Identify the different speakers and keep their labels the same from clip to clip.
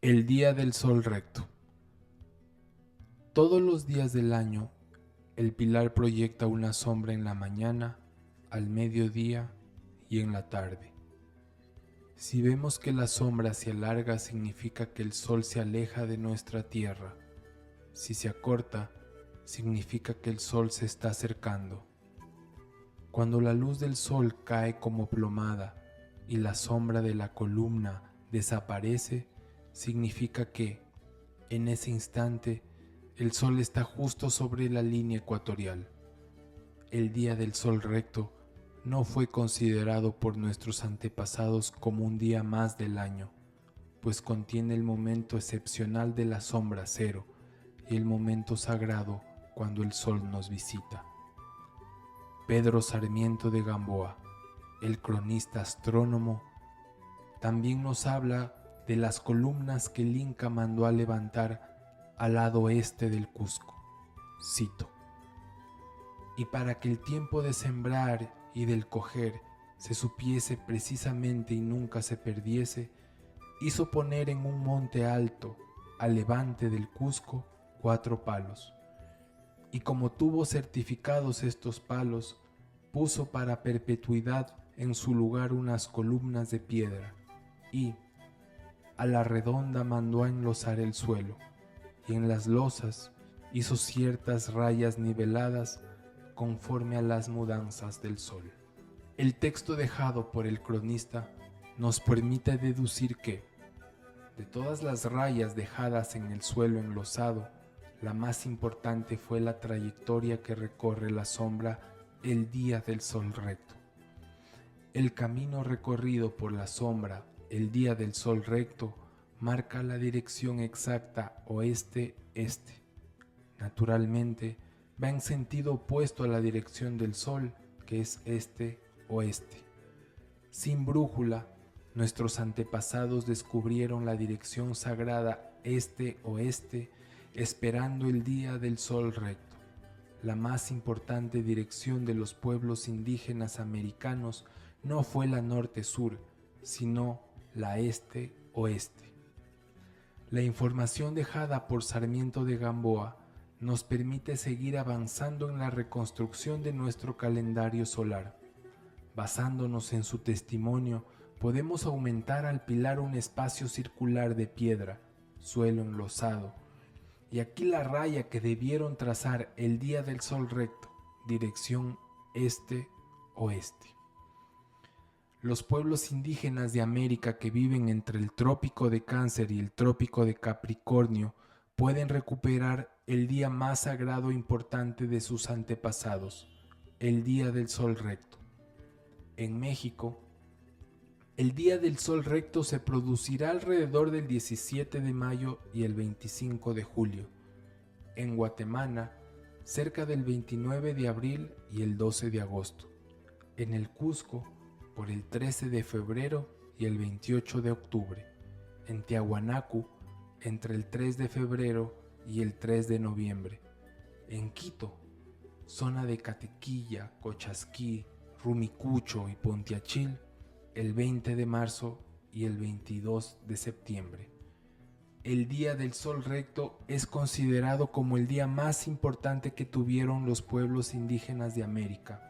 Speaker 1: El día del sol recto. Todos los días del año, el pilar proyecta una sombra en la mañana, al mediodía y en la tarde. Si vemos que la sombra se alarga, significa que el sol se aleja de nuestra tierra. Si se acorta, significa que el sol se está acercando. Cuando la luz del sol cae como plomada y la sombra de la columna desaparece, significa que, en ese instante, el sol está justo sobre la línea ecuatorial. El día del sol recto no fue considerado por nuestros antepasados como un día más del año, pues contiene el momento excepcional de la sombra cero y el momento sagrado cuando el sol nos visita. Pedro Sarmiento de Gamboa, el cronista astrónomo, también nos habla de las columnas que el Inca mandó a levantar al lado este del Cusco. Cito: y para que el tiempo de sembrar y del coger se supiese precisamente y nunca se perdiese, hizo poner en un monte alto, al levante del Cusco, 4 palos. Y como tuvo certificados estos palos, puso para perpetuidad en su lugar unas columnas de piedra, y a la redonda mandó a enlosar el suelo, y en las losas hizo ciertas rayas niveladas conforme a las mudanzas del sol. El texto dejado por el cronista nos permite deducir que, de todas las rayas dejadas en el suelo enlosado, la más importante fue la trayectoria que recorre la sombra el día del sol recto. El camino recorrido por la sombra el día del sol recto marca la dirección exacta oeste-este. Naturalmente, va en sentido opuesto a la dirección del sol, que es este-oeste. Sin brújula, nuestros antepasados descubrieron la dirección sagrada este-oeste, esperando el día del sol recto. La más importante dirección de los pueblos indígenas americanos no fue la norte-sur, sino la este-oeste. La información dejada por Sarmiento de Gamboa nos permite seguir avanzando en la reconstrucción de nuestro calendario solar. Basándonos en su testimonio, podemos aumentar al pilar un espacio circular de piedra, suelo enlosado, y aquí la raya que debieron trazar el día del sol recto, dirección este-oeste. Los pueblos indígenas de América que viven entre el trópico de Cáncer y el trópico de Capricornio pueden recuperar el día más sagrado e importante de sus antepasados, el día del sol recto. En México, el día del sol recto se producirá alrededor del 17 de mayo y el 25 de julio. En Guatemala, cerca del 29 de abril y el 12 de agosto. En el Cusco, por el 13 de febrero y el 28 de octubre. En Tiahuanacu, entre el 3 de febrero y el 3 de noviembre. En Quito, zona de Catequilla, Cochasquí, Rumicucho y Pontiachil, el 20 de marzo y el 22 de septiembre. El día del sol recto es considerado como el día más importante que tuvieron los pueblos indígenas de América.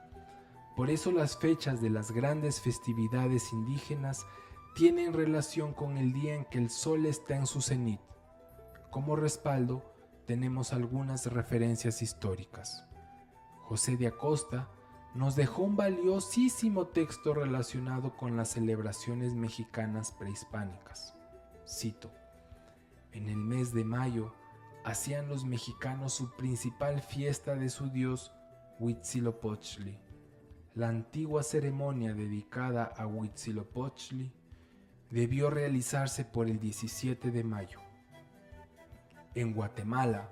Speaker 1: Por eso las fechas de las grandes festividades indígenas tienen relación con el día en que el sol está en su cenit. Como respaldo, tenemos algunas referencias históricas. José de Acosta nos dejó un valiosísimo texto relacionado con las celebraciones mexicanas prehispánicas. Cito: en el mes de mayo hacían los mexicanos su principal fiesta de su dios Huitzilopochtli. La antigua ceremonia dedicada a Huitzilopochtli debió realizarse por el 17 de mayo. En Guatemala,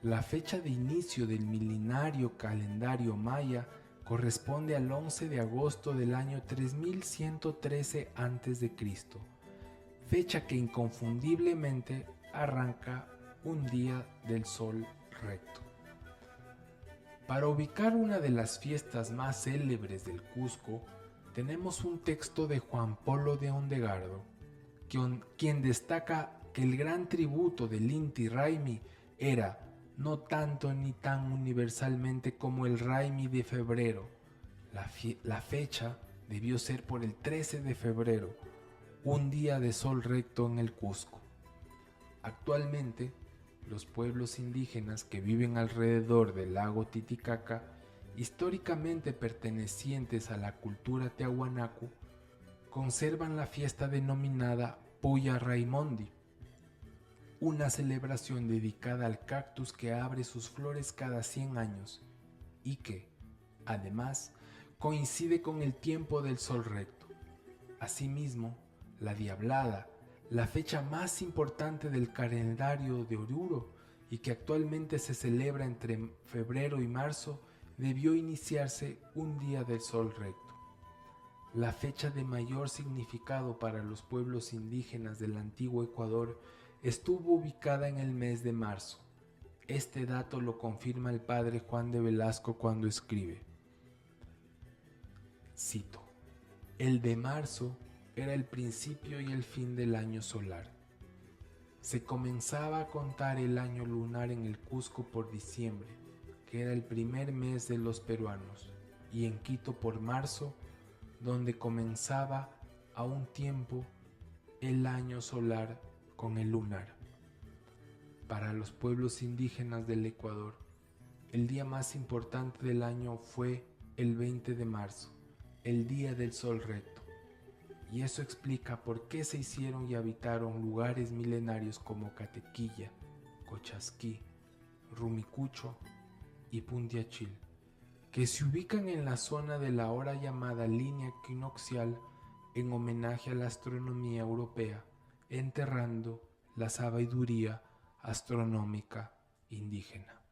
Speaker 1: la fecha de inicio del milenario calendario maya corresponde al 11 de agosto del año 3113 a.C., fecha que inconfundiblemente arranca un día del sol recto. Para ubicar una de las fiestas más célebres del Cusco, tenemos un texto de Juan Polo de Ondegardo, quien destaca que el gran tributo del Inti Raymi era no tanto ni tan universalmente como el Raymi de febrero. La fecha debió ser por el 13 de febrero, un día de sol recto en el Cusco. Actualmente, los pueblos indígenas que viven alrededor del lago Titicaca, históricamente pertenecientes a la cultura Tiahuanacu, conservan la fiesta denominada Puya Raimondi, una celebración dedicada al cactus que abre sus flores cada 100 años y que, además, coincide con el tiempo del sol recto. Asimismo, la Diablada, la fecha más importante del calendario de Oruro y que actualmente se celebra entre febrero y marzo, debió iniciarse un día del sol recto. La fecha de mayor significado para los pueblos indígenas del antiguo Ecuador estuvo ubicada en el mes de marzo. Este dato lo confirma el padre Juan de Velasco cuando escribe, cito, el de marzo era el principio y el fin del año solar. Se comenzaba a contar el año lunar en el Cusco por diciembre, que era el primer mes de los peruanos, y en Quito por marzo, donde comenzaba a un tiempo el año solar con el lunar. Para los pueblos indígenas del Ecuador, el día más importante del año fue el 20 de marzo, el día del sol recto. Y eso explica por qué se hicieron y habitaron lugares milenarios como Catequilla, Cochasquí, Rumicucho y Puntiachil, que se ubican en la zona de la ahora llamada línea equinoccial en homenaje a la astronomía europea, enterrando la sabiduría astronómica indígena.